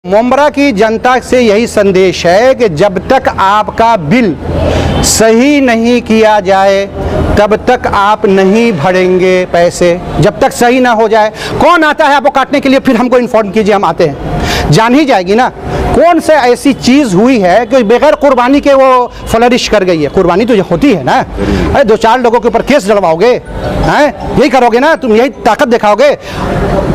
मुंब्रा की जनता से यही संदेश है कि जब तक आपका बिल सही नहीं किया जाए तब तक आप नहीं भरेंगे पैसे। जब तक सही ना हो जाए, कौन आता है आपको काटने के लिए, फिर हमको इन्फॉर्म कीजिए, हम आते हैं। जान ही जाएगी ना कौन से ऐसी चीज़ हुई है कि बगैर कुर्बानी के वो फ्लरिश कर गई है। कुर्बानी तो होती है ना। अरे दो चार लोगों के ऊपर केस डलवाओगे, हैं यही करोगे ना, तुम यही ताकत दिखाओगे।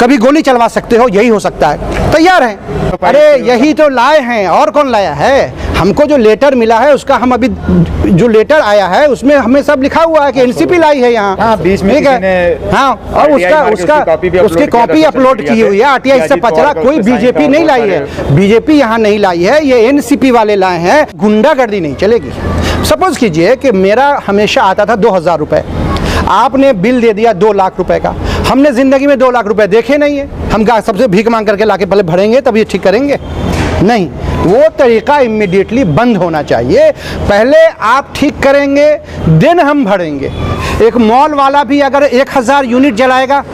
कभी गोली चलवा सकते हो, यही हो सकता है, तैयार हैं। अरे यही तो लाए हैं, और कौन लाया है? हमको जो लेटर मिला है उसका, हम अभी जो लेटर आया है उसमें हमें सब लिखा हुआ है कि एनसीपी लाई है यहाँ, बीच में किसी ने हाँ, और उसकी कॉपी अपलोड की हुई है। आरटीआई से पता चला कोई बीजेपी नहीं लाई है, बीजेपी यहाँ नहीं लाई है, ये एनसीपी वाले लाए हैं। गुंडागर्दी नहीं चलेगी। सपोज कीजिए कि मेरा हमेशा आता था 2000 रुपये, आपने बिल दे दिया 2 लाख रुपए का। हमने ज़िंदगी में 2 लाख रुपए देखे नहीं है, हम सबसे भीख मांग करके लाके पहले भरेंगे तब ये ठीक करेंगे? नहीं, वो तरीका इमीडिएटली बंद होना चाहिए। पहले आप ठीक करेंगे देन हम भरेंगे। एक मॉल वाला भी अगर 1000 यूनिट जलाएगा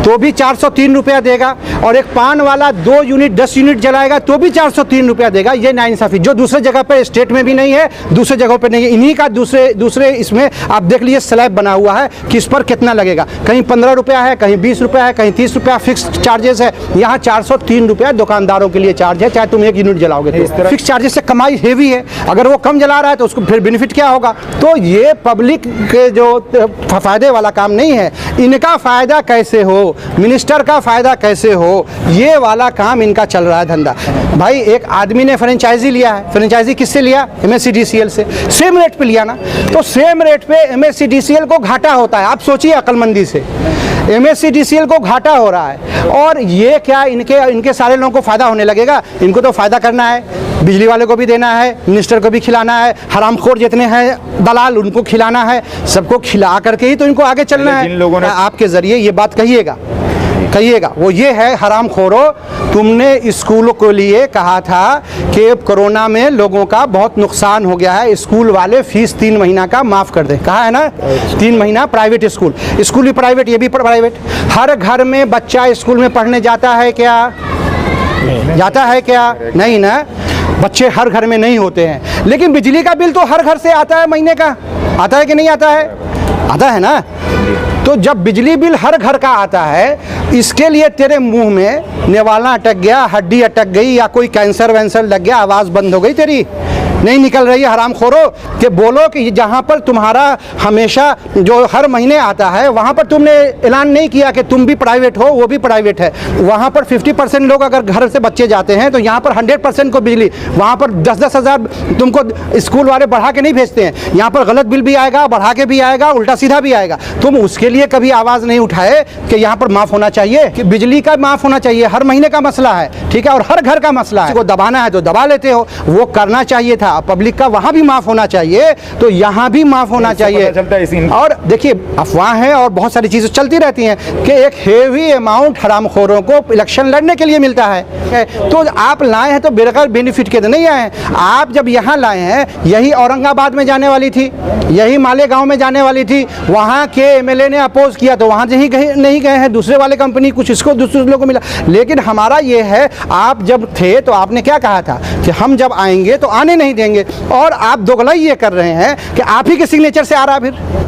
तो भी 403 रुपया देगा, और एक पान वाला 2 यूनिट 10 यूनिट जलाएगा तो भी 403 रुपया देगा। ये नाइंसाफ़ी जो दूसरे जगह पे स्टेट में भी नहीं है, दूसरे जगहों पे नहीं है। इन्हीं का दूसरे इसमें आप देख लीजिए स्लैब बना हुआ है, किस पर कितना लगेगा। कहीं 15 रुपया है, कहीं 20 रुपया है, कहीं 30 रुपया फिक्स चार्जेस है। यहाँ 403 रुपया दुकाकानदारों के लिए चार्ज है, चाहे तुम 1 यूनिट जलाओगे तो। फिक्स चार्जेस से कमाई हेवी है। अगर वो कम जला रहा है तो उसको फिर बेनिफिट क्या होगा? तो ये पब्लिक के जो फ़ायदे वाला काम नहीं है। इनका फ़ायदा कैसे हो, मिनिस्टर का फ़ायदा कैसे हो, ये वाला काम इनका चल रहा है धंधा। भाई एक आदमी ने फ्रेंचाइजी लिया है, फ्रेंचाइजी किससे लिया? MSCDCL से। सेम रेट पे लिया ना, तो सेम रेट पे MSCDCL को घाटा होता है। आप सोचिए अक्लमंदी से, MSCDCL को घाटा हो रहा है, और ये क्या इनके सारे लोगों को फ़ायदा होने लगेगा? इनको तो फ़ायदा करना है, बिजली वाले को भी देना है, मिनिस्टर को भी खिलाना है, हरामखोर जितने हैं दलाल उनको खिलाना है, सबको खिला करके ही तो इनको आगे चलना है। जिन लोगों ने आपके ज़रिए ये बात कहिएगा, वो ये है, हरामखोरो, तुमने स्कूलों के लिए कहा था कि कोरोना में लोगों का बहुत नुकसान हो गया है, स्कूल वाले फीस 3 महीना का माफ़ कर दे, कहा है ना? 3 महीना प्राइवेट स्कूल भी प्राइवेट, ये भी प्राइवेट। हर घर में बच्चा स्कूल में पढ़ने जाता है क्या? जाता है क्या? नहीं ना, बच्चे हर घर में नहीं होते हैं। लेकिन बिजली का बिल तो हर घर से आता है, महीने का आता है कि नहीं आता है? आता है ना। तो जब बिजली बिल हर घर का आता है, इसके लिए तेरे मुंह में निवाला अटक गया, हड्डी अटक गई, या कोई कैंसर वैंसर लग गया, आवाज़ बंद हो गई तेरी, नहीं निकल रही है, हरामखोरो, कि बोलो कि जहाँ पर तुम्हारा हमेशा जो हर महीने आता है वहाँ पर तुमने ऐलान नहीं किया कि तुम भी प्राइवेट हो, वो भी प्राइवेट है। वहाँ पर 50% लोग अगर घर से बच्चे जाते हैं तो यहाँ पर 100% को बिजली, वहाँ पर 10-10 हज़ार तुमको स्कूल वाले बढ़ा के नहीं भेजते हैं। यहाँ पर गलत बिल भी आएगा, बढ़ा के भी आएगा, उल्टा सीधा भी आएगा। तुम उसके लिए कभी आवाज़ नहीं उठाए कि यहाँ पर माफ़ होना चाहिए, कि बिजली का माफ़ होना चाहिए। हर महीने का मसला है, ठीक है, और हर घर का मसला है। को दबाना है तो दबा लेते हो, वो करना चाहिए था। पब्लिक का वहाँ भी माफ़ होना चाहिए, तो यहाँ भी माफ़ होना चाहिए। और देखिए अफवाह है और बहुत सारी चीज़ें चलती रहती हैं कि एक हेवी अमाउंट हरामखोरों को इलेक्शन लड़ने के लिए मिलता है। तो आप लाए हैं तो बगैर बेनिफिट के तो नहीं आए हैं। आप जब यहाँ लाए हैं, यही औरंगाबाद में जाने वाली थी, यही मालेगांव में जाने वाली थी, वहाँ के MLA ने अपोज किया तो वहाँ नहीं गए हैं। दूसरे वाले कंपनी कुछ इसको दूसरे लोगों को मिला। लेकिन हमारा ये है, आप जब थे तो आपने क्या कहा था कि हम जब आएंगे तो आने नहीं देंगे, और आप दोगलाई ये कर रहे हैं कि आप ही के सिग्नेचर से आ रहा फिर।